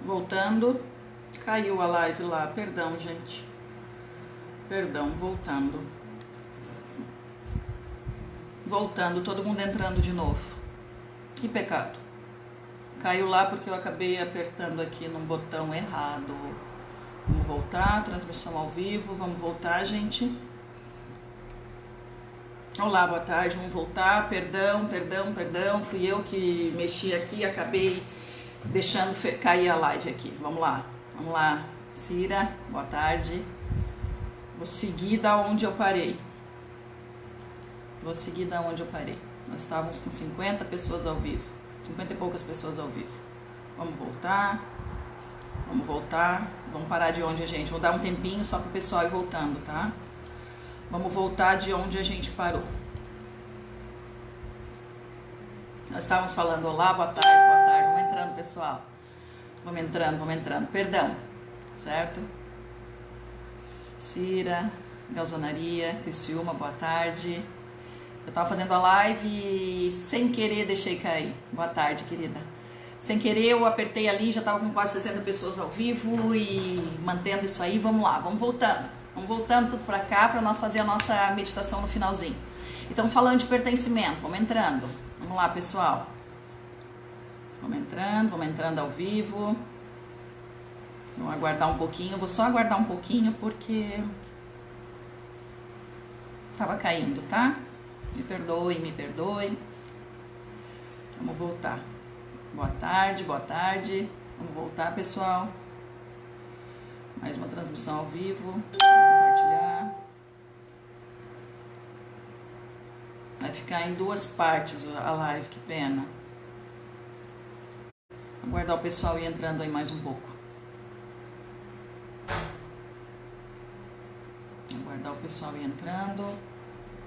Voltando. Caiu a live lá. Perdão, gente. Perdão, voltando. Voltando, todo mundo entrando de novo. Que pecado. Caiu lá porque eu acabei apertando aqui num botão errado. Vamos voltar, transmissão ao vivo. Vamos voltar, gente. Olá, boa tarde, vamos voltar. Perdão. Fui eu que mexi aqui, acabei deixando cair a live aqui. Vamos lá. Cira, boa tarde. Vou seguir da onde eu parei. Nós estávamos com 50 pessoas ao vivo. 50 e poucas pessoas ao vivo. Vamos voltar. Vamos parar de onde a gente... Vou dar um tempinho só para o pessoal ir voltando, tá? Vamos voltar de onde a gente parou. Nós estávamos falando, olá, boa tarde. Vamos entrando, pessoal. Vamos entrando. Perdão, certo? Cira, Galzonaria, Criciúma, boa tarde. Eu tava fazendo a live e sem querer deixei cair. Boa tarde, querida. Sem querer eu apertei ali, já tava com quase 60 pessoas ao vivo e mantendo isso aí. Vamos lá, vamos voltando tudo pra cá pra nós fazer a nossa meditação no finalzinho. E estamos falando de pertencimento, vamos entrando. Vamos lá, pessoal. Vamos entrando ao vivo. Vamos aguardar um pouquinho, vou só aguardar um pouquinho porque tava caindo, tá? Me perdoe. Vamos voltar. Boa tarde. Vamos voltar, pessoal. Mais uma transmissão ao vivo. Vamos compartilhar. Vai ficar em duas partes a live, que pena. Vou aguardar o pessoal ir entrando aí mais um pouco.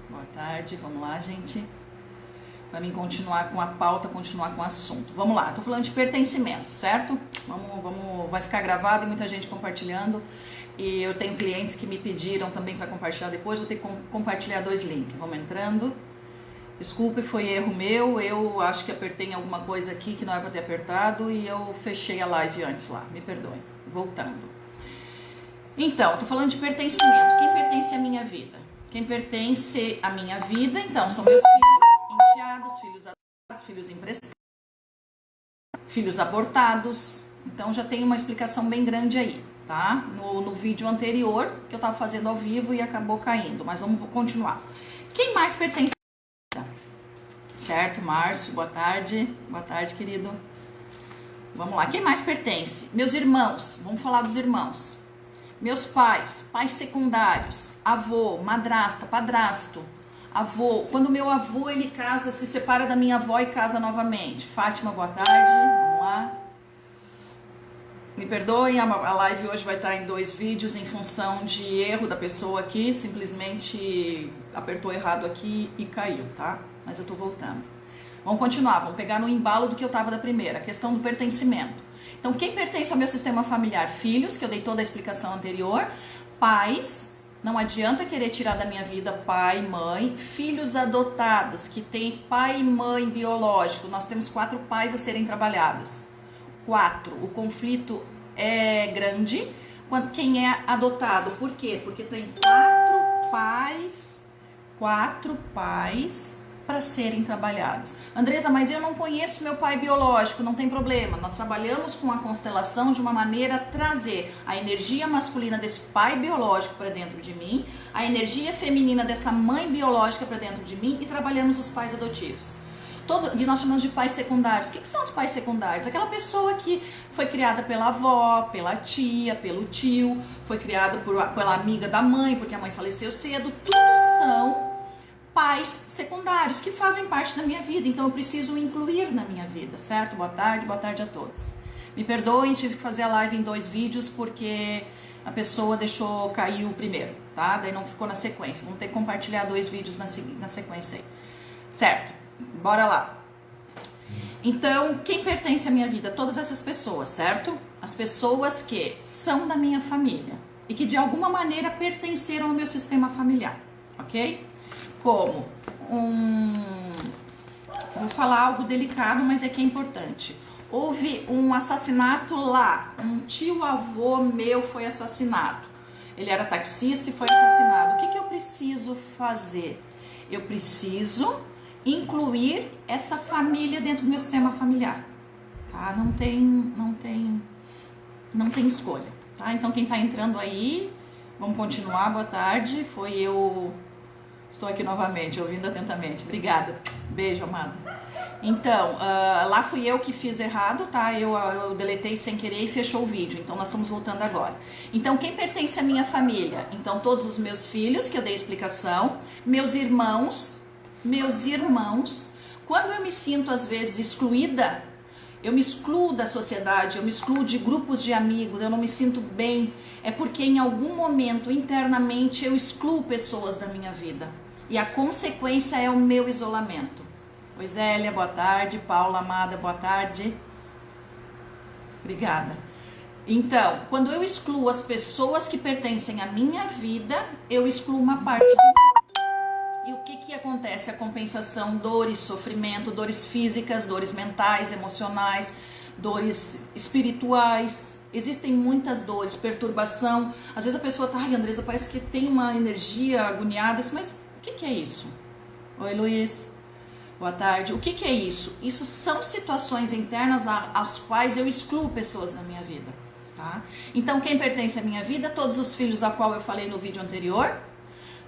Boa tarde, vamos lá, gente. Para mim continuar com a pauta, continuar com o assunto. Vamos lá, tô falando de pertencimento, certo? Vai ficar gravado e muita gente compartilhando. E eu tenho clientes que me pediram também para compartilhar depois, vou ter que compartilhar 2 links. Vamos entrando. Desculpe, foi erro meu, eu acho que apertei em alguma coisa aqui que não era para ter apertado e eu fechei a live antes lá, me perdoem. Voltando. Então, tô falando de pertencimento. Quem pertence à minha vida? Então, são meus filhos, enteados, filhos adotados, filhos emprestados, filhos abortados. Então, já tem uma explicação bem grande aí, tá? No vídeo anterior, que eu tava fazendo ao vivo e acabou caindo, mas vamos continuar. Quem mais pertence à minha vida? Certo, Márcio, boa tarde. Boa tarde, querido. Vamos lá, quem mais pertence? Meus irmãos, vamos falar dos irmãos. Meus pais secundários, avô, madrasta, padrasto, avô. Quando meu avô ele casa, se separa da minha avó e casa novamente. Fátima, boa tarde, vamos lá. Me perdoem, a live hoje vai estar em 2 vídeos em função de erro da pessoa aqui, simplesmente apertou errado aqui e caiu, tá? Mas eu tô voltando. Vamos continuar, vamos pegar no embalo do que eu tava da primeira, a questão do pertencimento. Então, quem pertence ao meu sistema familiar? Filhos, que eu dei toda a explicação anterior. Pais, não adianta querer tirar da minha vida pai, mãe. Filhos adotados, que tem pai e mãe biológico. Nós temos 4 pais a serem trabalhados. 4. O conflito é grande. Quem é adotado? Por quê? Porque tem 4 pais para serem trabalhados. Andresa, mas eu não conheço meu pai biológico, não tem problema. Nós trabalhamos com a constelação de uma maneira a trazer a energia masculina desse pai biológico para dentro de mim, a energia feminina dessa mãe biológica para dentro de mim e trabalhamos os pais adotivos. E nós chamamos de pais secundários. O que são os pais secundários? Aquela pessoa que foi criada pela avó, pela tia, pelo tio, foi criada pela amiga da mãe, porque a mãe faleceu cedo. Tudo são pais secundários que fazem parte da minha vida, então eu preciso incluir na minha vida, certo? Boa tarde a todos. Me perdoem, tive que fazer a live em 2 vídeos porque a pessoa deixou cair o primeiro, tá? Daí não ficou na sequência, vamos ter que compartilhar 2 vídeos na sequência aí, certo? Bora lá. Então, quem pertence à minha vida? Todas essas pessoas, certo? As pessoas que são da minha família e que de alguma maneira pertenceram ao meu sistema familiar, ok? Como vou falar algo delicado, mas é que é importante. houve um assassinato lá, um tio-avô meu foi assassinado. Ele era taxista e foi assassinado. O que eu preciso fazer? Eu preciso incluir essa família dentro do meu sistema familiar, tá? Não tem escolha, tá? Então quem tá entrando aí, vamos continuar, boa tarde, estou aqui novamente, ouvindo atentamente, obrigada, beijo, amada. Então, lá fui eu que fiz errado, tá? Eu deletei sem querer e fechou o vídeo, então nós estamos voltando agora. Então, quem pertence à minha família? Então, todos os meus filhos, que eu dei explicação, meus irmãos, quando eu me sinto às vezes excluída, eu me excluo da sociedade, eu me excluo de grupos de amigos, eu não me sinto bem, é porque em algum momento internamente eu excluo pessoas da minha vida. E a consequência é o meu isolamento. Oi, Zélia, boa tarde. Paula, amada, boa tarde. Obrigada. Então, quando eu excluo as pessoas que pertencem à minha vida, eu excluo uma parte de mim. E o que acontece? A compensação, dores, sofrimento, dores físicas, dores mentais, emocionais, dores espirituais. Existem muitas dores, perturbação. Às vezes a pessoa tá, ai, Andresa, parece que tem uma energia agoniada, mas o que é isso? Oi, Luiz. Boa tarde. O que é isso? Isso são situações internas às quais eu excluo pessoas da minha vida, tá? Então, quem pertence à minha vida? Todos os filhos a qual eu falei no vídeo anterior,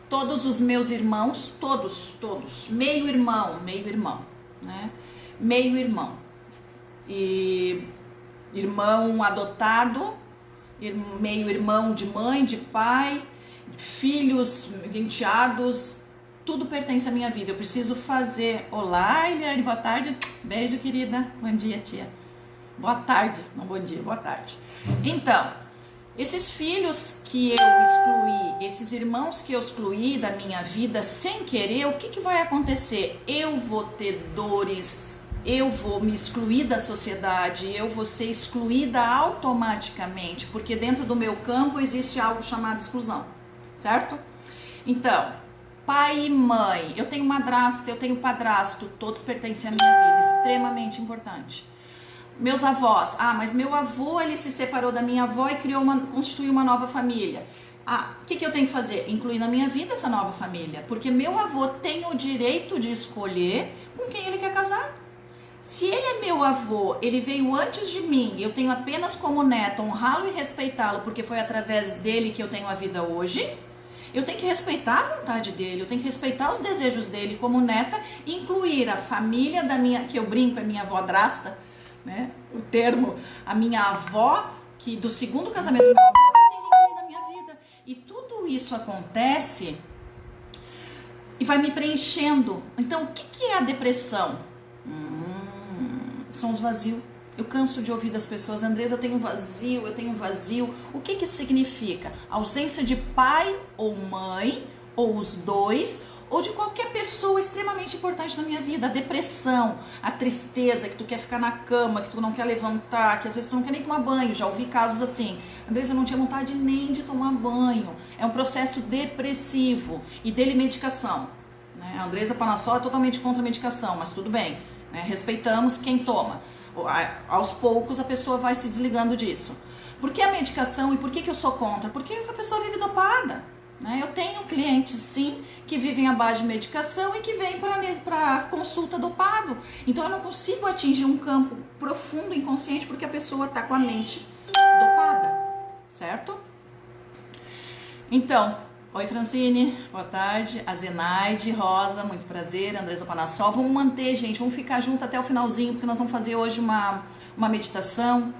todos os meus irmãos, todos, meio irmão, né? Meio irmão. E irmão adotado, meio irmão de mãe, de pai, filhos, enteados, tudo pertence à minha vida. Eu preciso fazer. Olá, Eliane, boa tarde. Beijo, querida. Bom dia, tia. Boa tarde. Não bom dia, boa tarde. Então, esses filhos que eu excluí, esses irmãos que eu excluí da minha vida sem querer, o que vai acontecer? Eu vou ter dores, eu vou me excluir da sociedade, eu vou ser excluída automaticamente, porque dentro do meu campo existe algo chamado exclusão, certo? Então, pai e mãe, eu tenho madrasta, eu tenho padrasto, todos pertencem à minha vida, extremamente importante. Meus avós, mas meu avô, ele se separou da minha avó e constituiu uma nova família. O que eu tenho que fazer? Incluir na minha vida essa nova família, porque meu avô tem o direito de escolher com quem ele quer casar. Se ele é meu avô, ele veio antes de mim, eu tenho apenas como neto honrá-lo e respeitá-lo, porque foi através dele que eu tenho a vida hoje. Eu tenho que respeitar a vontade dele, eu tenho que respeitar os desejos dele como neta, incluir a família da minha, que eu brinco, é minha avó-drasta, né? O termo, a minha avó, que do segundo casamento do meu avô, eu tenho que incluir na minha vida. E tudo isso acontece e vai me preenchendo. Então, o que é a depressão? São os vazios. Eu canso de ouvir das pessoas, Andresa, eu tenho vazio. O que isso significa? Ausência de pai ou mãe, ou os dois, ou de qualquer pessoa extremamente importante na minha vida. A depressão, a tristeza, que tu quer ficar na cama, que tu não quer levantar, que às vezes tu não quer nem tomar banho. Já ouvi casos assim, Andresa, eu não tinha vontade nem de tomar banho. É um processo depressivo. E dele medicação, né? A Andresa Panassó é totalmente contra a medicação, mas tudo bem, né? Respeitamos quem toma. Aos poucos a pessoa vai se desligando disso. Por que a medicação e por que eu sou contra? Porque a pessoa vive dopada, né? Eu tenho clientes sim que vivem à base de medicação e que vêm para consulta dopado. Então eu não consigo atingir um campo profundo inconsciente porque a pessoa está com a mente dopada, certo? Então, oi Francine, boa tarde, a Zenaide, Rosa, muito prazer, Andresa Panassol. Vamos manter, gente, vamos ficar junto até o finalzinho, porque nós vamos fazer hoje uma meditação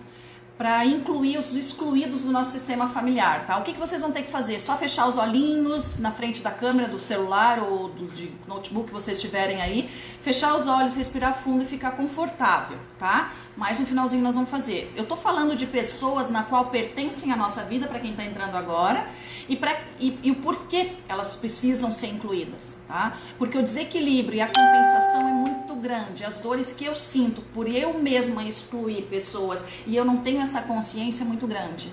para incluir os excluídos do nosso sistema familiar, tá? O que vocês vão ter que fazer? Só fechar os olhinhos na frente da câmera do celular ou de notebook que vocês tiverem aí, fechar os olhos, respirar fundo e ficar confortável, tá? Mas no finalzinho nós vamos fazer. Eu tô falando de pessoas na qual pertencem à nossa vida, para quem tá entrando agora, e o porquê elas precisam ser incluídas, tá? Porque o desequilíbrio e a compensação é muito grande. As dores que eu sinto por eu mesma excluir pessoas e eu não tenho essa consciência é muito grande.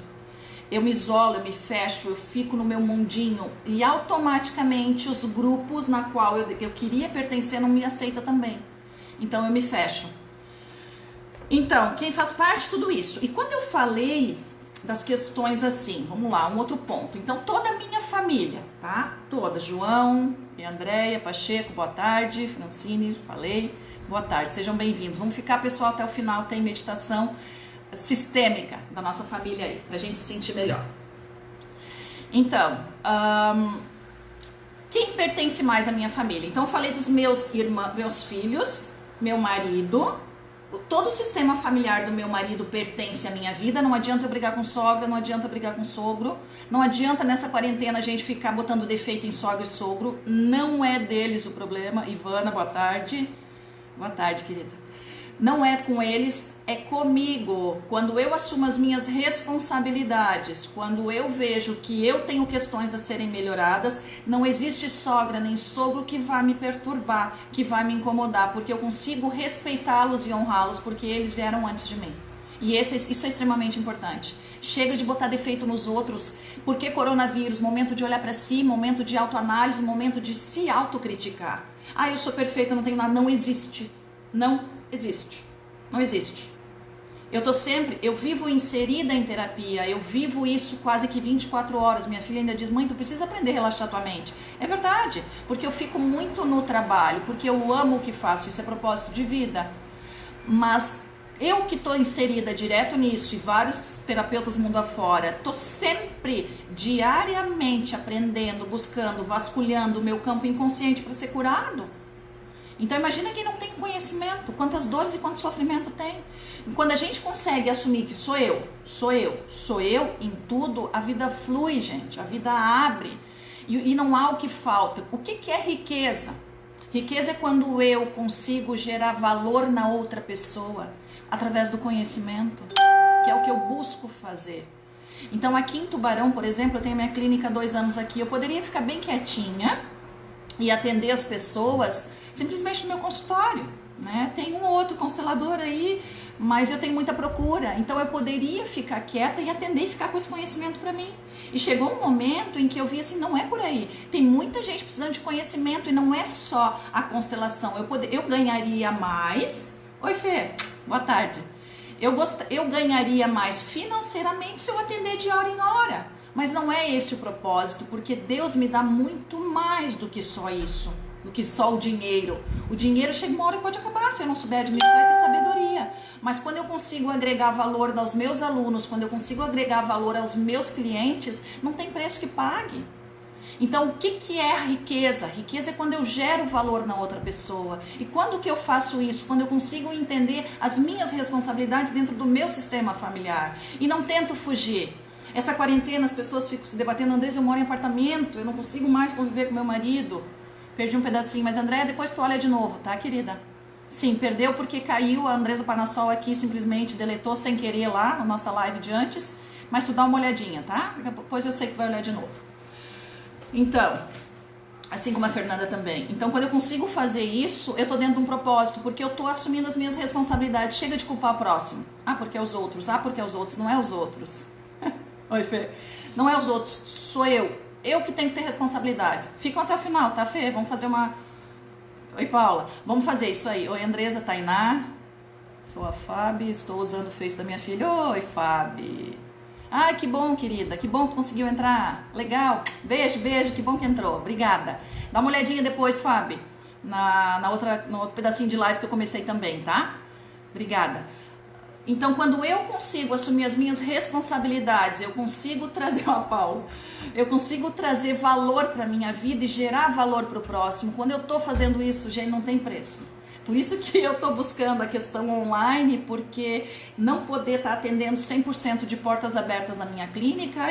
Eu me isolo, eu me fecho, eu fico no meu mundinho e automaticamente os grupos na qual eu queria pertencer não me aceitam também. Então eu me fecho. Então, quem faz parte de tudo isso? E quando eu falei das questões assim, vamos lá, um outro ponto. Então, toda a minha família, tá? Toda, João e Andréia, Pacheco, boa tarde, Francine, falei, boa tarde, sejam bem-vindos. Vamos ficar, pessoal, até o final, tem meditação sistêmica da nossa família aí, pra gente se sentir melhor. Então, quem pertence mais à minha família? Então, eu falei dos meus filhos, meu marido. Todo o sistema familiar do meu marido pertence à minha vida. Não adianta eu brigar com sogra, não adianta eu brigar com sogro. Não adianta nessa quarentena a gente ficar botando defeito em sogra e sogro. Não é deles o problema. Ivana, boa tarde. Boa tarde, querida. Não é com eles, é comigo. Quando eu assumo as minhas responsabilidades, quando eu vejo que eu tenho questões a serem melhoradas, não existe sogra nem sogro que vai me perturbar, que vai me incomodar, porque eu consigo respeitá-los e honrá-los, porque eles vieram antes de mim. E isso é extremamente importante. Chega de botar defeito nos outros, porque coronavírus, momento de olhar para si, momento de autoanálise, momento de se autocriticar. Ah, eu sou perfeita, não tenho nada. Não existe. Não existe. Não existe. Eu vivo inserida em terapia, eu vivo isso quase que 24 horas. Minha filha ainda diz, mãe, tu precisa aprender a relaxar tua mente. É verdade, porque eu fico muito no trabalho, porque eu amo o que faço, isso é propósito de vida. Mas eu que estou inserida direto nisso e vários terapeutas mundo afora, estou sempre, diariamente aprendendo, buscando, vasculhando o meu campo inconsciente para ser curado. Então imagina quem não tem conhecimento, quantas dores e quanto sofrimento tem. E quando a gente consegue assumir que sou eu em tudo, a vida flui, gente, a vida abre e não há o que falta. O que é riqueza? Riqueza é quando eu consigo gerar valor na outra pessoa através do conhecimento, que é o que eu busco fazer. Então aqui em Tubarão, por exemplo, eu tenho minha clínica há 2 anos aqui, eu poderia ficar bem quietinha e atender as pessoas simplesmente no meu consultório, né? Tem um ou outro constelador aí, mas eu tenho muita procura, então eu poderia ficar quieta e atender e ficar com esse conhecimento para mim. E chegou um momento em que eu vi assim, não é por aí. Tem muita gente precisando de conhecimento e não é só a constelação. Eu ganharia mais. Oi, Fê, boa tarde. Eu ganharia mais financeiramente se eu atender de hora em hora. Mas não é esse o propósito, porque Deus me dá muito mais do que só isso, do que só o dinheiro. O dinheiro chega uma hora e pode acabar, se eu não souber administrar e ter sabedoria. Mas quando eu consigo agregar valor aos meus alunos, quando eu consigo agregar valor aos meus clientes, não tem preço que pague. Então, o que é a riqueza? Riqueza é quando eu gero valor na outra pessoa. E quando que eu faço isso? Quando eu consigo entender as minhas responsabilidades dentro do meu sistema familiar. E não tento fugir. Essa quarentena, as pessoas ficam se debatendo, Andrés, eu moro em apartamento, eu não consigo mais conviver com meu marido. Perdi um pedacinho, mas Andréia, depois tu olha de novo, tá, querida? Sim, perdeu porque caiu, a Andresa Panassol aqui simplesmente deletou sem querer lá a nossa live de antes, mas tu dá uma olhadinha, tá? Depois eu sei que tu vai olhar de novo. Então, assim como a Fernanda também. Então, quando eu consigo fazer isso, eu tô dentro de um propósito, porque eu tô assumindo as minhas responsabilidades. Chega de culpar o próximo. Ah, porque é os outros. Ah, porque é os outros. Não é os outros. Oi, Fê. Não é os outros, sou eu. Eu que tenho que ter responsabilidades. Ficam até o final, tá, Fê? Vamos fazer uma... Oi, Paula. Vamos fazer isso aí. Oi, Andresa, Tainá. Sou a Fábio, estou usando o Face da minha filha. Oi, Fábio. Ah, que bom, querida. Que bom que tu conseguiu entrar. Legal. Beijo, beijo. Que bom que entrou. Obrigada. Dá uma olhadinha depois, Fábio, no outro pedacinho de live que eu comecei também, tá? Obrigada. Então, quando eu consigo assumir as minhas responsabilidades, eu consigo trazer, ó, Paulo, eu consigo trazer valor para a minha vida e gerar valor para o próximo. Quando eu estou fazendo isso, gente, não tem preço. Por isso que eu estou buscando a questão online, porque não poder estar atendendo 100% de portas abertas na minha clínica,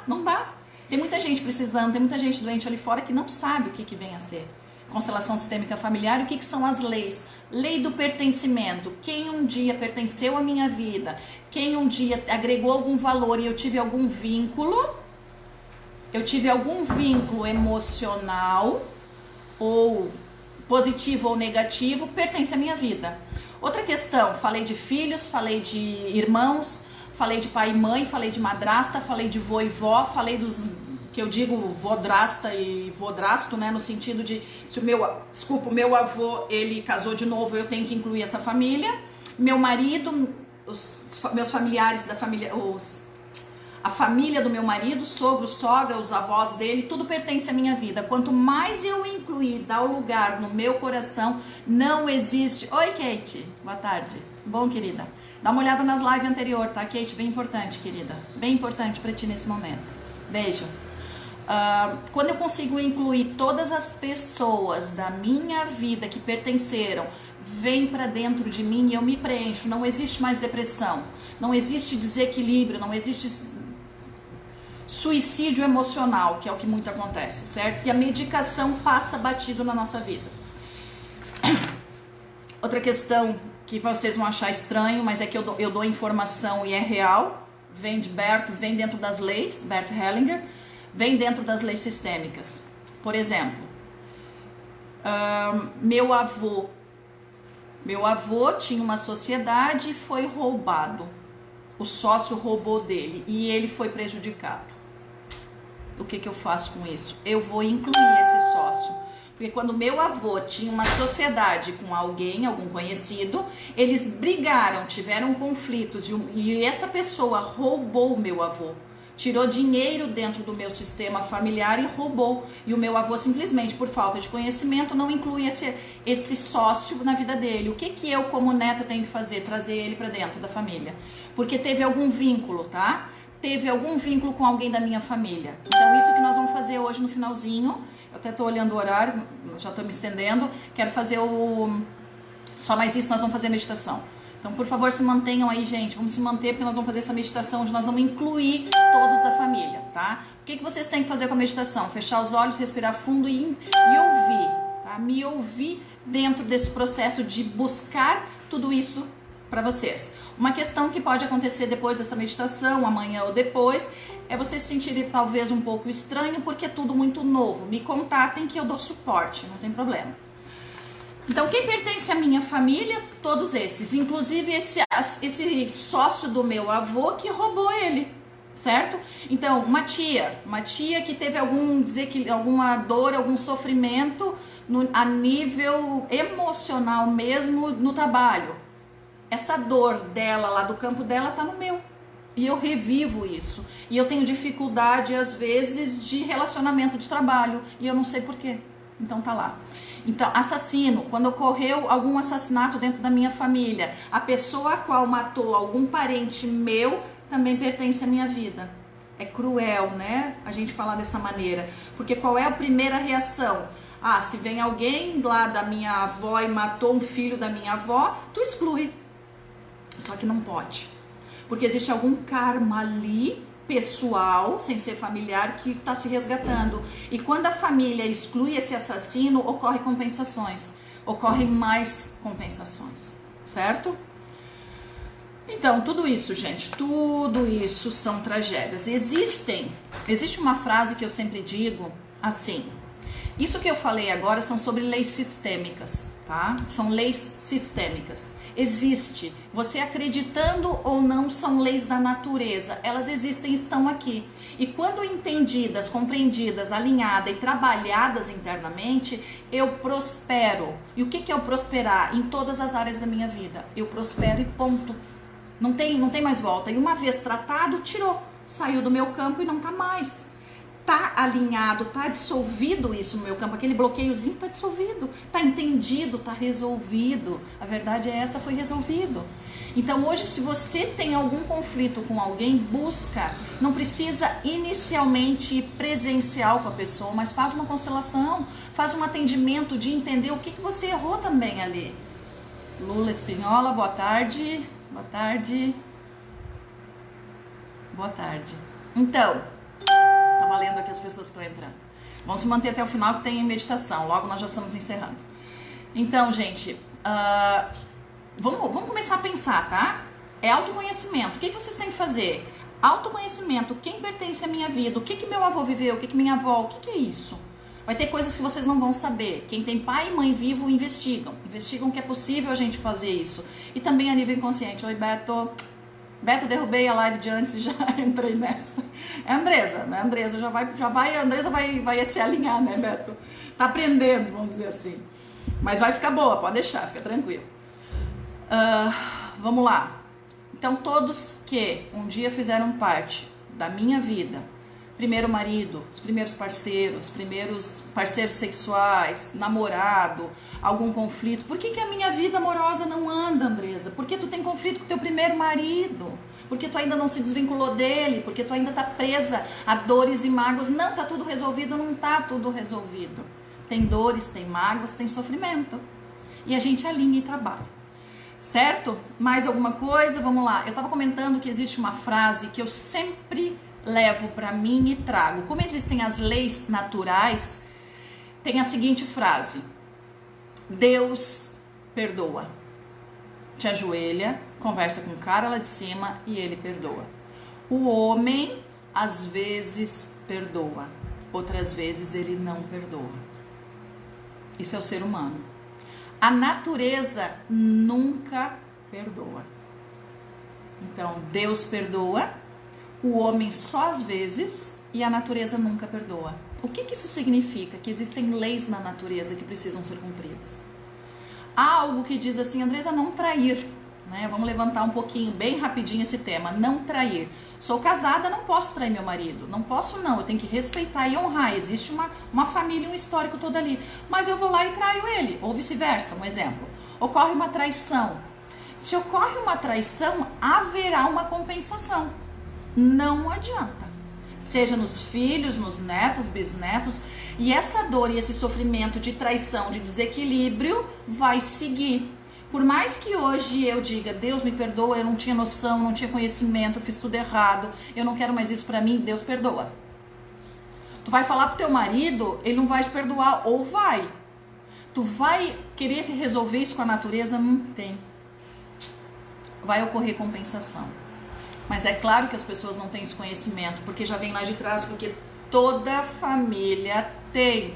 não dá. Tem muita gente precisando, tem muita gente doente ali fora que não sabe o que vem a ser constelação sistêmica familiar e o que são as leis. Lei do pertencimento. Quem um dia pertenceu à minha vida, quem um dia agregou algum valor e eu tive algum vínculo emocional, ou positivo ou negativo, pertence à minha vida. Outra questão, falei de filhos, falei de irmãos, falei de pai e mãe, falei de madrasta, falei de vô e vó, falei dos que eu digo vodrasta e vodrasto, né, no sentido de se o meu avô, ele casou de novo, eu tenho que incluir essa família. Meu marido, meus familiares da família, a família do meu marido, sogro, sogra, os avós dele, tudo pertence à minha vida. Quanto mais eu incluir, dar o lugar no meu coração, não existe... Oi, Kate, boa tarde. Bom, querida? Dá uma olhada nas lives anteriores, tá, Kate? Bem importante, querida. Bem importante pra ti nesse momento. Beijo. Quando eu consigo incluir todas as pessoas da minha vida que pertenceram, vem pra dentro de mim e eu me preencho. Não existe mais depressão, não existe desequilíbrio, não existe suicídio emocional, que é o que muito acontece, certo? E a medicação passa batido na nossa vida. Outra questão que vocês vão achar estranho, mas é que eu dou informação e é real, vem de Bert, vem dentro das leis, Bert Hellinger, vem dentro das leis sistêmicas. Por exemplo, meu avô tinha uma sociedade e foi roubado. O sócio roubou dele e ele foi prejudicado. O que eu faço com isso? Eu vou incluir esse sócio. Porque quando meu avô tinha uma sociedade com alguém, algum conhecido, eles brigaram, tiveram conflitos e essa pessoa roubou o meu avô. Tirou dinheiro dentro do meu sistema familiar e roubou. E o meu avô simplesmente, por falta de conhecimento, não inclui esse sócio na vida dele. O que eu, como neta, tenho que fazer? Trazer ele para dentro da família. Porque teve algum vínculo, tá? Teve algum vínculo com alguém da minha família. Então, isso que nós vamos fazer hoje no finalzinho. Eu até tô olhando o horário, já tô me estendendo. Quero fazer só mais isso, nós vamos fazer a meditação. Então, por favor, se mantenham aí, gente. Vamos se manter, porque nós vamos fazer essa meditação onde nós vamos incluir todos da família, tá? O que vocês têm que fazer com a meditação? Fechar os olhos, respirar fundo e ouvir, tá? Me ouvir dentro desse processo de buscar tudo isso para vocês. Uma questão que pode acontecer depois dessa meditação, amanhã ou depois, é vocês se sentirem talvez um pouco estranho, porque é tudo muito novo. Me contatem que eu dou suporte, não tem problema. Então, quem pertence à minha família? Todos esses. Inclusive esse sócio do meu avô que roubou ele, certo? Então, uma tia que teve alguma dor, algum sofrimento a nível emocional mesmo no trabalho. Essa dor dela lá do campo dela tá no meu. E eu revivo isso. E eu tenho dificuldade, às vezes, de relacionamento de trabalho. E eu não sei por quê. Então tá lá. Então, assassino, quando ocorreu algum assassinato dentro da minha família, a pessoa a qual matou algum parente meu também pertence à minha vida. É cruel, né? A gente falar dessa maneira. Porque qual é a primeira reação? Ah, se vem alguém lá da minha avó e matou um filho da minha avó, tu exclui. Só que não pode. Porque existe algum karma ali, pessoal, sem ser familiar, que está se resgatando. E quando a família exclui esse assassino, ocorre compensações. Ocorrem mais compensações, certo? Então, tudo isso, gente, tudo isso são tragédias. Existe uma frase que eu sempre digo assim: isso que eu falei agora são sobre leis sistêmicas, tá? São leis sistêmicas. Existe, você acreditando ou não, são leis da natureza, elas existem, estão aqui. E quando entendidas, compreendidas, alinhadas e trabalhadas internamente, eu prospero. E o que é o prosperar? Em todas as áreas da minha vida. Eu prospero e ponto. Não tem mais volta. E uma vez tratado, tirou. Saiu do meu campo e não tá mais. Tá alinhado, tá dissolvido isso no meu campo, aquele bloqueiozinho tá dissolvido, tá entendido, tá resolvido. A verdade é essa, foi resolvido. Então hoje, se você tem algum conflito com alguém, busca. Não precisa inicialmente ir presencial com a pessoa, mas faz uma constelação, faz um atendimento de entender o que você errou também ali. Lula Espinhola, boa tarde. Boa tarde. Boa tarde. Então, tava lendo aqui as pessoas que estão entrando. Vamos se manter até o final, que tem meditação. Logo nós já estamos encerrando. Então, gente, vamos começar a pensar, tá? É autoconhecimento. O que vocês têm que fazer? Autoconhecimento. Quem pertence à minha vida? O que meu avô viveu? O que minha avó? O que é isso? Vai ter coisas que vocês não vão saber. Quem tem pai e mãe vivo, investigam. Investigam que é possível a gente fazer isso. E também a nível inconsciente. Oi, Beto. Beto, derrubei a live de antes e já entrei nessa. É a Andresa, né? A Andresa a Andresa vai se alinhar, né, Beto? Tá aprendendo, vamos dizer assim. Mas vai ficar boa, pode deixar, fica tranquilo. Vamos lá. Então, todos que um dia fizeram parte da minha vida, primeiro marido, os primeiros parceiros sexuais, namorado, algum conflito. Por que a minha vida amorosa não anda, Andresa? Porque tu tem conflito com teu primeiro marido, porque tu ainda não se desvinculou dele, porque tu ainda tá presa a dores e mágoas. Não, tá tudo resolvido, não tá tudo resolvido. Tem dores, tem mágoas, tem sofrimento. E a gente alinha e trabalha. Certo? Mais alguma coisa? Vamos lá. Eu tava comentando que existe uma frase que eu sempre levo para mim e trago. Como existem as leis naturais, tem a seguinte frase: Deus perdoa. Te ajoelha, conversa com o cara lá de cima e ele perdoa. O homem às vezes perdoa, outras vezes ele não perdoa. Isso é o ser humano. A natureza nunca perdoa. Então, Deus perdoa, o homem só às vezes e a natureza nunca perdoa. O que isso significa? Que existem leis na natureza que precisam ser cumpridas. Há algo que diz assim, Andresa, não trair. Né? Vamos levantar um pouquinho, bem rapidinho esse tema, não trair. Sou casada, não posso trair meu marido. Não posso não, eu tenho que respeitar e honrar. Existe uma família, um histórico todo ali. Mas eu vou lá e traio ele, ou vice-versa, um exemplo. Ocorre uma traição. Se ocorre uma traição, haverá uma compensação. Não adianta. Seja nos filhos, nos netos, bisnetos. E essa dor e esse sofrimento de traição, de desequilíbrio, vai seguir. Por mais que hoje eu diga, Deus me perdoa, eu não tinha noção, não tinha conhecimento, eu fiz tudo errado, eu não quero mais isso pra mim, Deus perdoa. Tu vai falar pro teu marido, ele não vai te perdoar, ou vai. Tu vai querer resolver isso com a natureza? Não tem. Vai ocorrer compensação. Mas é claro que as pessoas não têm esse conhecimento, porque já vem lá de trás, porque toda família tem.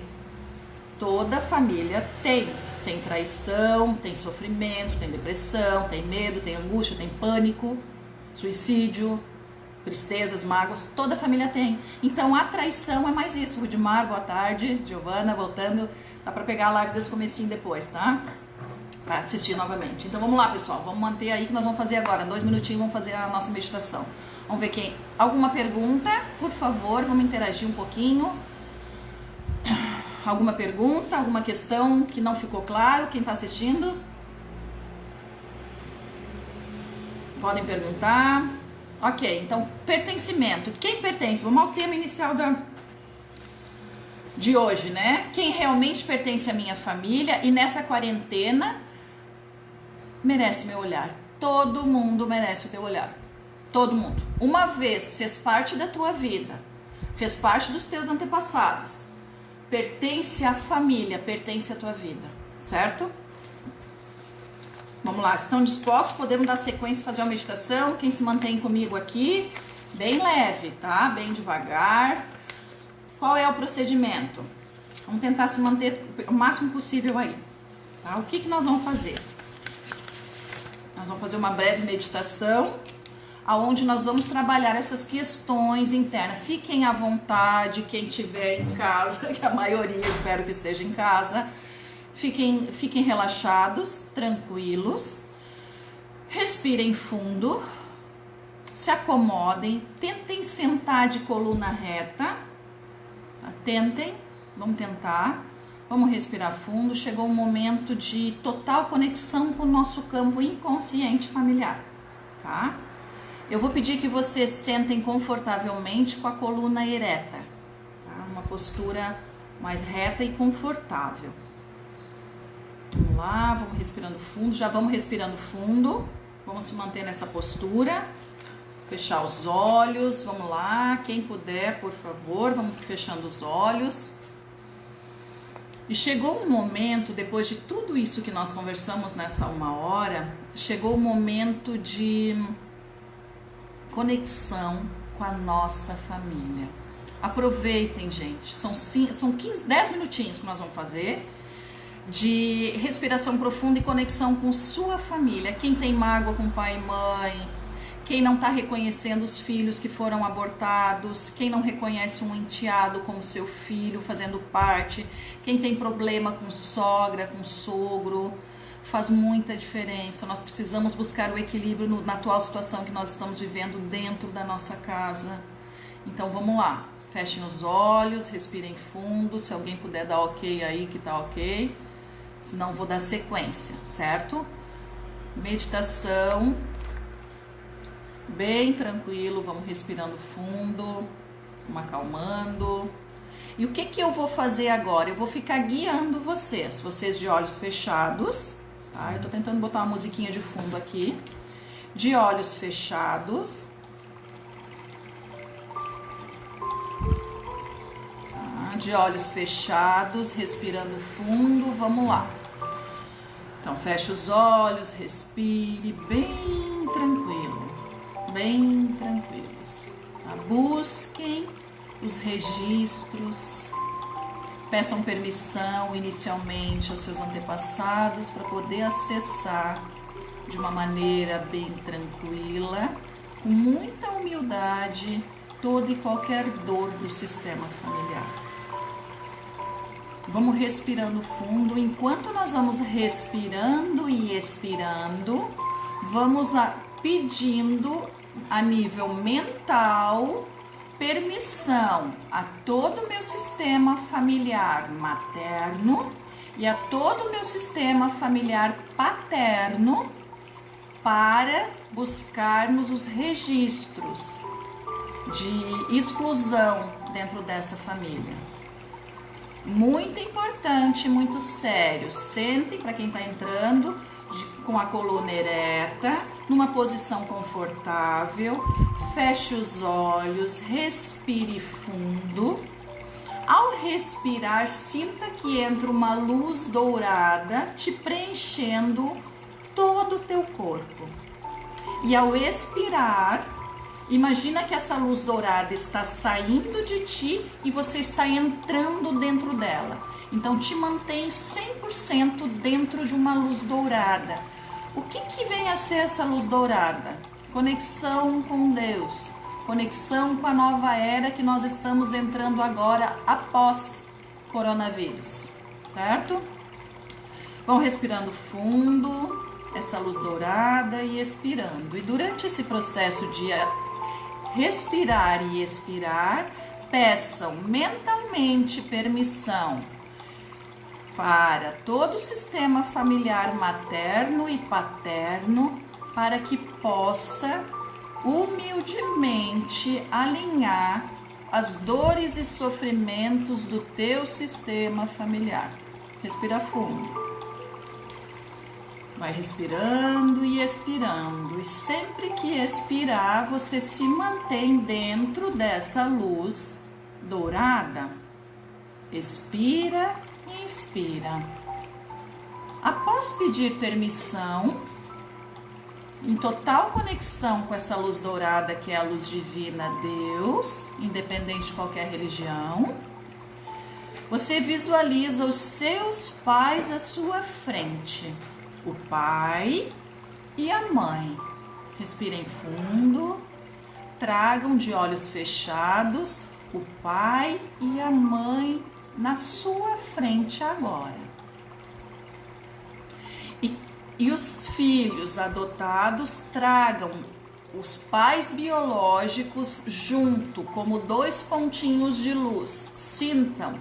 Toda família tem. Tem traição, tem sofrimento, tem depressão, tem medo, tem angústia, tem pânico, suicídio, tristezas, mágoas, toda a família tem. Então a traição é mais isso. Rudimar, boa tarde, Giovana, voltando, dá pra pegar a live desse comecinho depois, tá? Pra assistir novamente. Então vamos lá, pessoal, vamos manter aí que nós vamos fazer agora, em 2 minutinhos vamos fazer a nossa meditação. Vamos ver quem... Alguma pergunta, por favor, vamos interagir um pouquinho. Alguma pergunta, alguma questão que não ficou claro? Quem está assistindo? Podem perguntar. Ok, então, pertencimento. Quem pertence? Vamos ao tema inicial de hoje, né? Quem realmente pertence à minha família e nessa quarentena merece meu olhar. Todo mundo merece o teu olhar. Todo mundo. Uma vez fez parte da tua vida, fez parte dos teus antepassados. Pertence à família, pertence à tua vida, certo? Vamos lá, estão dispostos? Podemos dar sequência e fazer uma meditação. Quem se mantém comigo aqui, bem leve, tá? Bem devagar. Qual é o procedimento? Vamos tentar se manter o máximo possível aí, tá? O que nós vamos fazer? Nós vamos fazer uma breve meditação, aonde nós vamos trabalhar essas questões internas. Fiquem à vontade, quem estiver em casa, que a maioria espero que esteja em casa, fiquem relaxados, tranquilos, respirem fundo, se acomodem, tentem sentar de coluna reta, tá? Tentem, vamos tentar, vamos respirar fundo. Chegou um momento de total conexão com o nosso campo inconsciente familiar, tá? Eu vou pedir que vocês sentem confortavelmente com a coluna ereta, tá? Uma postura mais reta e confortável. Vamos lá, vamos respirando fundo, já vamos respirando fundo, vamos se manter nessa postura, fechar os olhos, vamos lá, quem puder, por favor, vamos fechando os olhos. E chegou um momento, depois de tudo isso que nós conversamos nessa 1 hora, chegou o momento de conexão com a nossa família. Aproveitem, gente, são 10 minutinhos que nós vamos fazer de respiração profunda e conexão com sua família. Quem tem mágoa com pai e mãe, Quem não está reconhecendo os filhos que foram abortados, quem não reconhece um enteado como seu filho fazendo parte, quem tem problema com sogra, com sogro, faz muita diferença. Nós precisamos buscar o equilíbrio na atual situação que nós estamos vivendo dentro da nossa casa. Então vamos lá, fechem os olhos, respirem fundo, se alguém puder dar ok aí que tá ok, senão vou dar sequência, certo? Meditação, bem tranquilo, vamos respirando fundo, vamos acalmando. E o que eu vou fazer agora? Eu vou ficar guiando vocês de olhos fechados, tá? Eu tô tentando botar uma musiquinha de fundo aqui, de olhos fechados. De olhos fechados, respirando fundo, vamos lá. Então, feche os olhos, respire bem tranquilo, bem tranquilos. Tá? Busquem os registros, peçam permissão inicialmente aos seus antepassados para poder acessar de uma maneira bem tranquila, com muita humildade, toda e qualquer dor do sistema familiar. Vamos respirando fundo. Enquanto nós vamos respirando e expirando, vamos pedindo a nível mental permissão a todo o meu sistema familiar materno e a todo o meu sistema familiar paterno para buscarmos os registros de exclusão dentro dessa família. Muito importante, muito sério. Sentem, para quem está entrando, com a coluna ereta, numa posição confortável. Feche os olhos, respire fundo. Ao respirar, sinta que entra uma luz dourada te preenchendo todo o teu corpo. E ao expirar, imagina que essa luz dourada está saindo de ti e você está entrando dentro dela. Então te mantém 100% dentro de uma luz dourada. O que vem a ser essa luz dourada? Conexão com Deus, conexão com a nova era que nós estamos entrando agora após coronavírus, certo? Vão respirando fundo, essa luz dourada e expirando. E durante esse processo de respirar e expirar, peçam mentalmente permissão para todo o sistema familiar materno e paterno para que possa humildemente alinhar as dores e sofrimentos do teu sistema familiar. Respira fundo. Vai respirando e expirando. E sempre que expirar, você se mantém dentro dessa luz dourada. Expira e inspira. Após pedir permissão, em total conexão com essa luz dourada, que é a luz divina, Deus, independente de qualquer religião, você visualiza os seus pais à sua frente. O pai e a mãe. Respirem fundo, tragam de olhos fechados o pai e a mãe na sua frente agora. E os filhos adotados tragam os pais biológicos junto, como dois pontinhos de luz. Sintam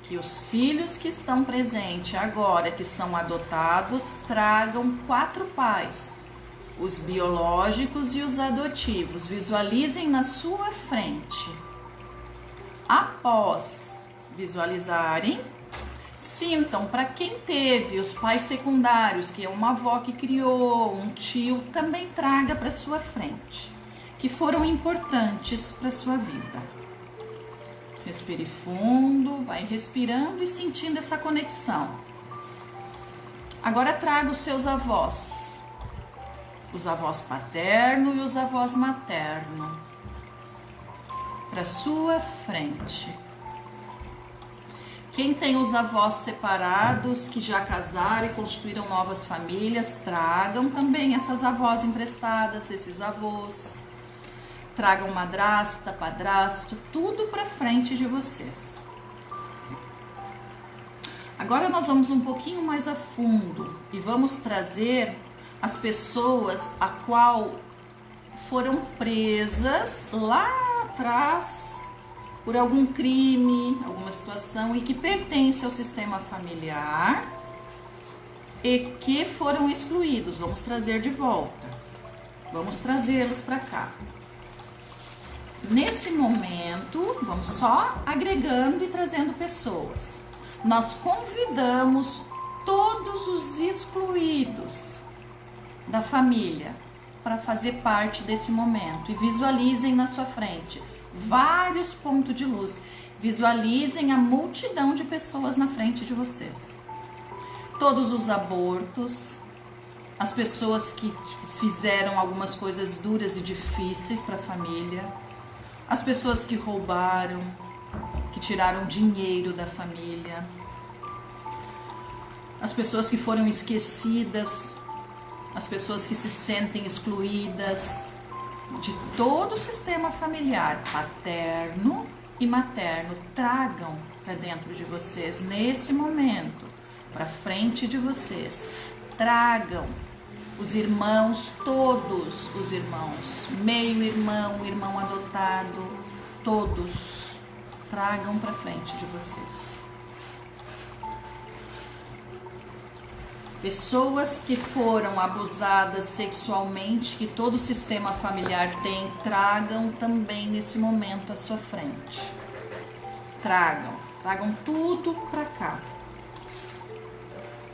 que os filhos que estão presentes agora, que são adotados, tragam 4 pais, os biológicos e os adotivos. Visualizem na sua frente. Após visualizarem, sintam para quem teve os pais secundários, que é uma avó que criou, um tio, também traga para sua frente, que foram importantes para sua vida. Respire fundo, vai respirando e sentindo essa conexão. Agora traga os seus avós, os avós paterno e os avós materno, para sua frente. Quem tem os avós separados, que já casaram e constituíram novas famílias, tragam também essas avós emprestadas, esses avós. Tragam madrasta, padrasto, tudo para frente de vocês. Agora nós vamos um pouquinho mais a fundo e vamos trazer as pessoas a qual foram presas lá atrás por algum crime, alguma situação e que pertence ao sistema familiar e que foram excluídos. Vamos trazer de volta. Vamos trazê-los para cá. Nesse momento, vamos só agregando e trazendo pessoas. Nós convidamos todos os excluídos da família para fazer parte desse momento e visualizem na sua frente vários pontos de luz. Visualizem a multidão de pessoas na frente de vocês. Todos os abortos, as pessoas que fizeram algumas coisas duras e difíceis para a família, as pessoas que roubaram, que tiraram dinheiro da família, as pessoas que foram esquecidas, as pessoas que se sentem excluídas de todo o sistema familiar, paterno e materno, tragam para dentro de vocês nesse momento, para frente de vocês, tragam os irmãos, todos os irmãos, meio-irmão, irmão adotado, todos, tragam para frente de vocês. Pessoas que foram abusadas sexualmente, que todo o sistema familiar tem, tragam também nesse momento à sua frente. Tragam tudo para cá.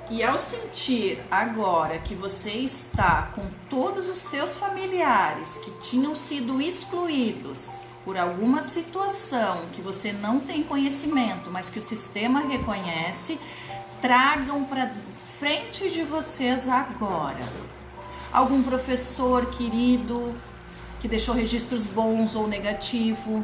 E ao sentir agora que você está com todos os seus familiares que tinham sido excluídos por alguma situação que você não tem conhecimento, mas que o sistema reconhece, tragam para frente de vocês agora. Algum professor querido que deixou registros bons ou negativos.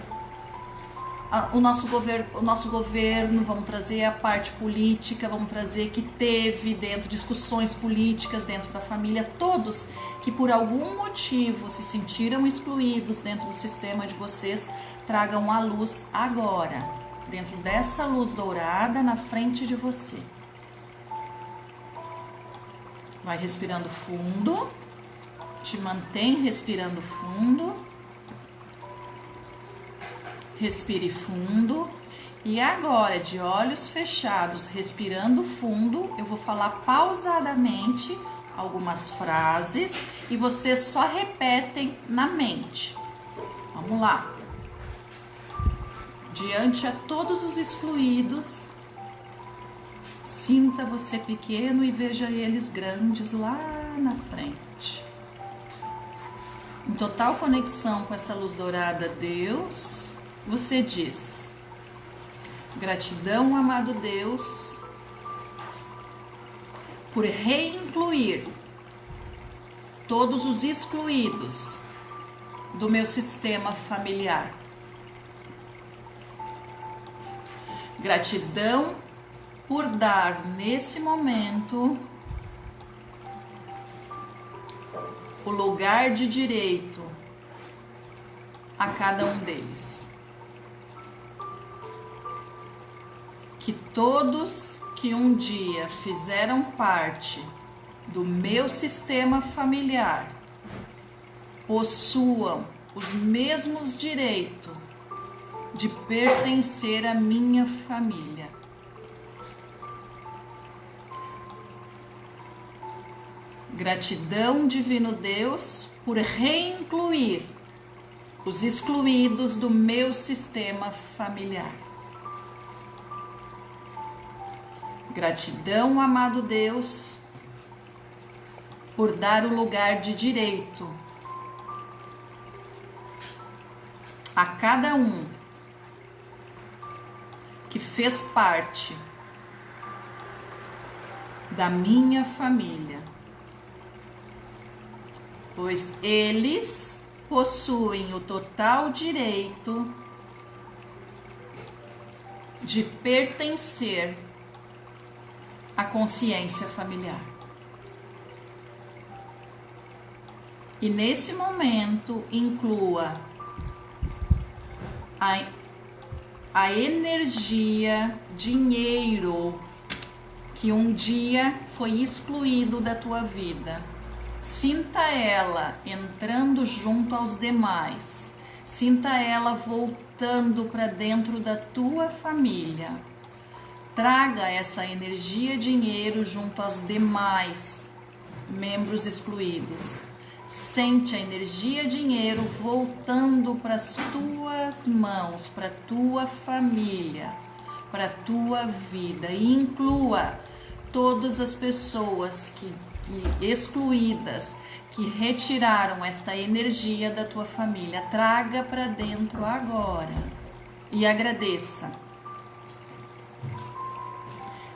O nosso governo, vamos trazer a parte política, vamos trazer que teve dentro discussões políticas dentro da família, todos que por algum motivo se sentiram excluídos dentro do sistema de vocês, tragam a luz agora, dentro dessa luz dourada na frente de você. Vai respirando fundo, te mantém respirando fundo. Respire fundo e agora, de olhos fechados, respirando fundo, eu vou falar pausadamente algumas frases e vocês só repetem na mente. Vamos lá. Diante a todos os excluídos, sinta você pequeno e veja eles grandes lá na frente. Em total conexão com essa luz dourada, Deus, você diz: gratidão, amado Deus, por reincluir todos os excluídos do meu sistema familiar. Gratidão por dar nesse momento o lugar de direito a cada um deles. Que todos que um dia fizeram parte do meu sistema familiar possuam os mesmos direitos de pertencer à minha família. Gratidão, Divino Deus, por reincluir os excluídos do meu sistema familiar. Gratidão, amado Deus, por dar o lugar de direito a cada um que fez parte da minha família, pois eles possuem o total direito de pertencer à consciência familiar. E nesse momento inclua a energia, dinheiro que um dia foi excluído da tua vida. Sinta ela entrando junto aos demais. Sinta ela voltando para dentro da tua família. Traga essa energia, dinheiro junto aos demais membros excluídos. Sente a energia, dinheiro voltando para as tuas mãos, para a tua família, para a tua vida. E inclua todas as pessoas que excluídas, que retiraram esta energia da tua família. Traga para dentro agora e agradeça.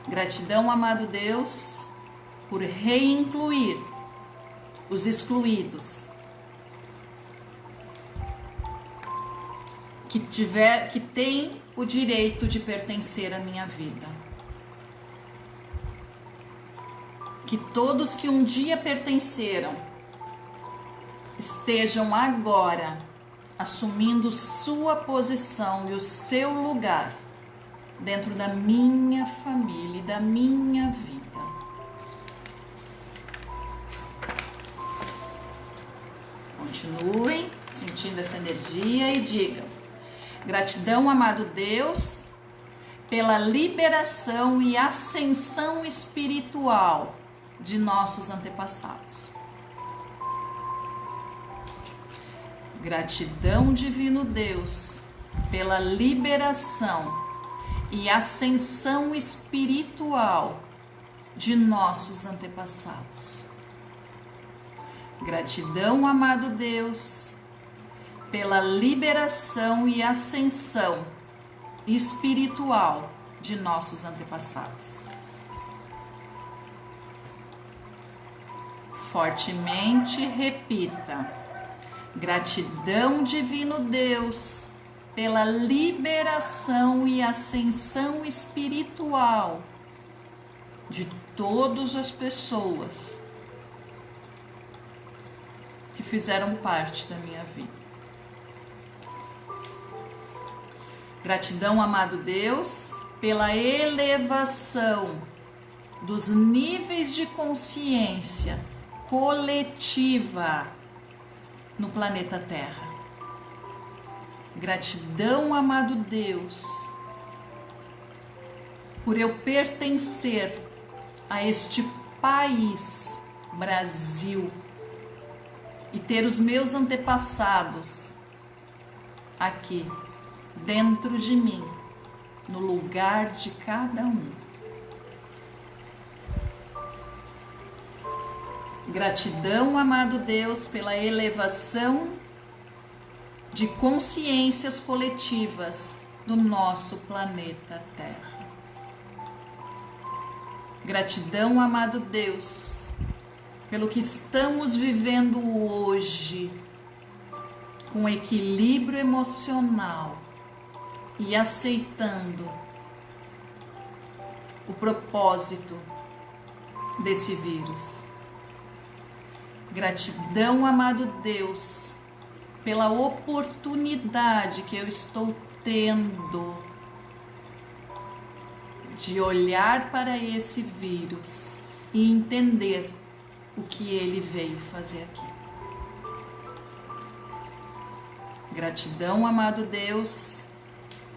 Gratidão, amado Deus, por reincluir os excluídos que têm o direito de pertencer à minha vida. Que todos que um dia pertenceram estejam agora assumindo sua posição e o seu lugar dentro da minha família e da minha vida. Continuem sentindo essa energia e digam: gratidão, amado Deus, pela liberação e ascensão espiritual de nossos antepassados. Gratidão, divino Deus, pela liberação e ascensão espiritual de nossos antepassados. Gratidão, amado Deus, pela liberação e ascensão espiritual de nossos antepassados. Fortemente repita: gratidão, divino Deus, pela liberação e ascensão espiritual de todas as pessoas que fizeram parte da minha vida. Gratidão, amado Deus, pela elevação dos níveis de consciência coletiva no planeta Terra. Gratidão, amado Deus, por eu pertencer a este país, Brasil, e ter os meus antepassados aqui dentro de mim, no lugar de cada um. Gratidão, amado Deus, pela elevação de consciências coletivas do nosso planeta Terra. Gratidão, amado Deus, pelo que estamos vivendo hoje, com equilíbrio emocional e aceitando o propósito desse vírus. Gratidão, amado Deus, pela oportunidade que eu estou tendo de olhar para esse vírus e entender o que ele veio fazer aqui. Gratidão, amado Deus,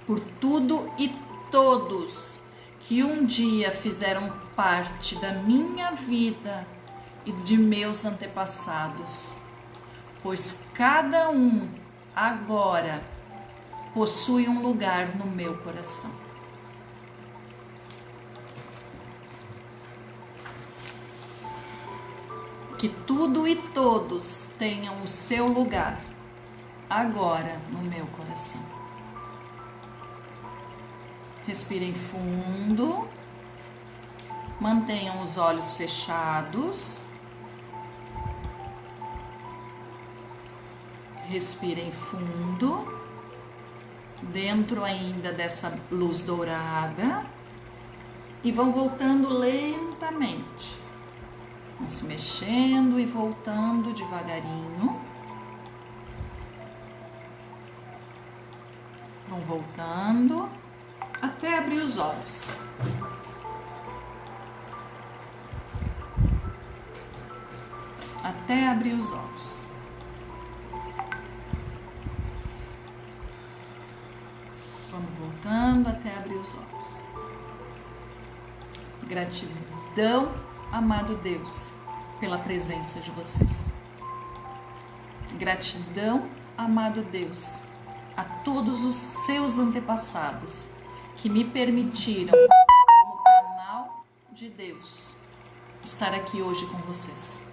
por tudo e todos que um dia fizeram parte da minha vida e de meus antepassados, pois cada um agora possui um lugar no meu coração. Que tudo e todos tenham o seu lugar agora no meu coração. Respirem fundo, mantenham os olhos fechados. Respirem fundo dentro ainda dessa luz dourada, e vão voltando lentamente. Vão se mexendo e voltando devagarinho. Vão voltando até abrir os olhos. Até abrir os olhos. Vamos voltando até abrir os olhos. Gratidão, amado Deus, pela presença de vocês. Gratidão, amado Deus, a todos os seus antepassados que me permitiram, como canal de Deus, estar aqui hoje com vocês.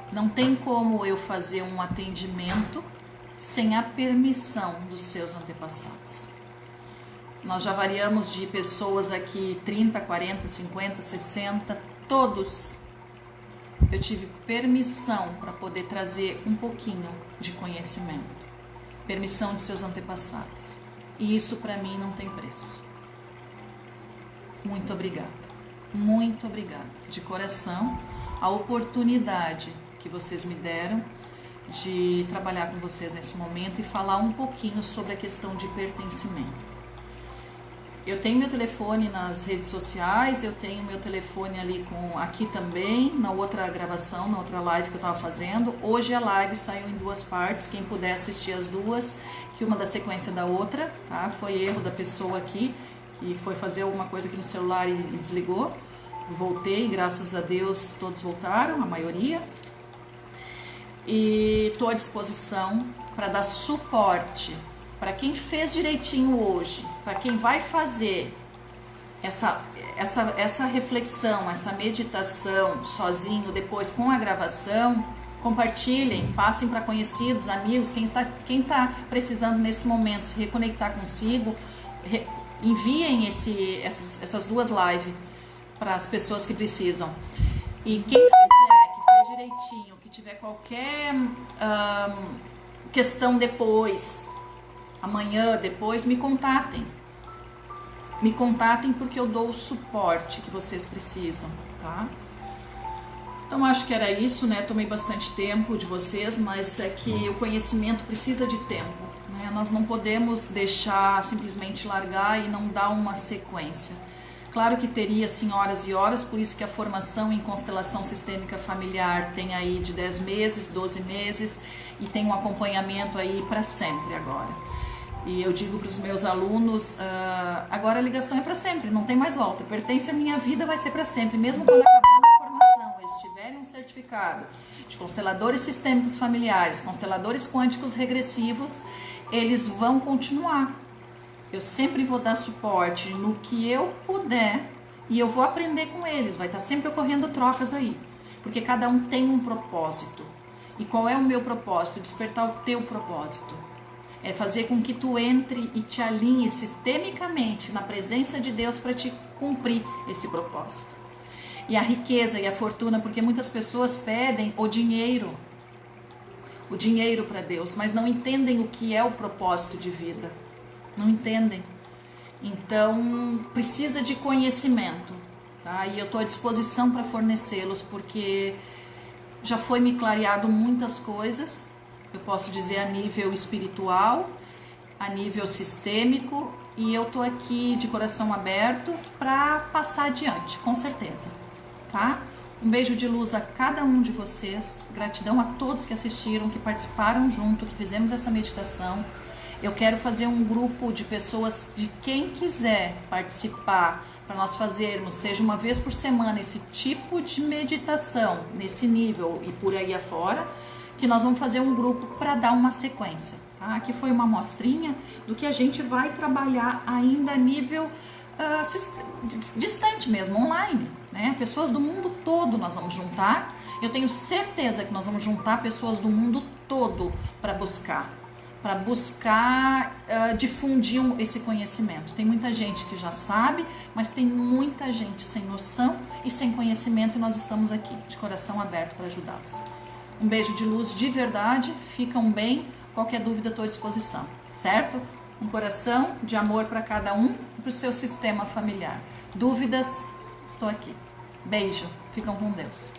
Não tem como eu fazer um atendimento sem a permissão dos seus antepassados. Nós já variamos de pessoas aqui 30, 40, 50, 60, todos. Eu tive permissão para poder trazer um pouquinho de conhecimento. Permissão de seus antepassados. E isso para mim não tem preço. Muito obrigada. Muito obrigada. De coração, a oportunidade que vocês me deram de trabalhar com vocês nesse momento e falar um pouquinho sobre a questão de pertencimento. Eu tenho meu telefone nas redes sociais, eu tenho meu telefone ali aqui também, na outra gravação, na outra live que eu estava fazendo. Hoje a live saiu em 2 partes, quem puder assistir as 2, que uma da sequência da outra, tá? Foi erro da pessoa aqui, que foi fazer alguma coisa aqui no celular e desligou. Voltei, graças a Deus todos voltaram, a maioria. E estou à disposição para dar suporte para quem fez direitinho hoje, para quem vai fazer essa reflexão, essa meditação sozinho, depois com a gravação. Compartilhem, passem para conhecidos, amigos, quem tá precisando nesse momento se reconectar consigo, enviem essas 2 lives para as pessoas que precisam. E quem fizer, que fez direitinho, que tiver qualquer questão depois, amanhã, depois, me contatem. Me contatem porque eu dou o suporte que vocês precisam, tá? Então, acho que era isso, né? Tomei bastante tempo de vocês, mas é que o conhecimento precisa de tempo, né? Nós não podemos deixar simplesmente largar e não dar uma sequência. Claro que teria, assim, horas e horas, por isso que a formação em constelação sistêmica familiar tem aí de 10 meses, 12 meses e tem um acompanhamento aí para sempre agora. E eu digo para os meus alunos, agora a ligação é para sempre, não tem mais volta, pertence à minha vida, vai ser para sempre, mesmo quando acabando a formação, eles tiverem um certificado de consteladores sistêmicos familiares, consteladores quânticos regressivos, eles vão continuar. Eu sempre vou dar suporte no que eu puder e eu vou aprender com eles, vai estar sempre ocorrendo trocas aí, porque cada um tem um propósito. E qual é o meu propósito? Despertar o teu propósito. É fazer com que tu entre e te alinhe sistemicamente na presença de Deus para te cumprir esse propósito. E a riqueza e a fortuna, porque muitas pessoas pedem o dinheiro para Deus, mas não entendem o que é o propósito de vida. Não entendem. Então, precisa de conhecimento, tá? E eu estou à disposição para fornecê-los, porque já foi me clareado muitas coisas. Eu posso dizer a nível espiritual, a nível sistêmico, e eu tô aqui de coração aberto para passar adiante, com certeza, tá? Um beijo de luz a cada um de vocês, gratidão a todos que assistiram, que participaram junto, que fizemos essa meditação. Eu quero fazer um grupo de pessoas, de quem quiser participar, para nós fazermos, seja uma vez por semana, esse tipo de meditação, nesse nível e por aí afora, que nós vamos fazer um grupo para dar uma sequência, tá? Aqui foi uma amostrinha do que a gente vai trabalhar ainda a nível distante mesmo, online, né? Pessoas do mundo todo nós vamos juntar. Eu tenho certeza que nós vamos juntar pessoas do mundo todo para buscar difundir esse conhecimento. Tem muita gente que já sabe, mas tem muita gente sem noção e sem conhecimento, e nós estamos aqui de coração aberto para ajudá-los. Um beijo de luz de verdade, ficam bem, qualquer dúvida estou à disposição. certo? Um coração de amor para cada um e para o seu sistema familiar. Dúvidas? Estou aqui. Beijo. Ficam com Deus.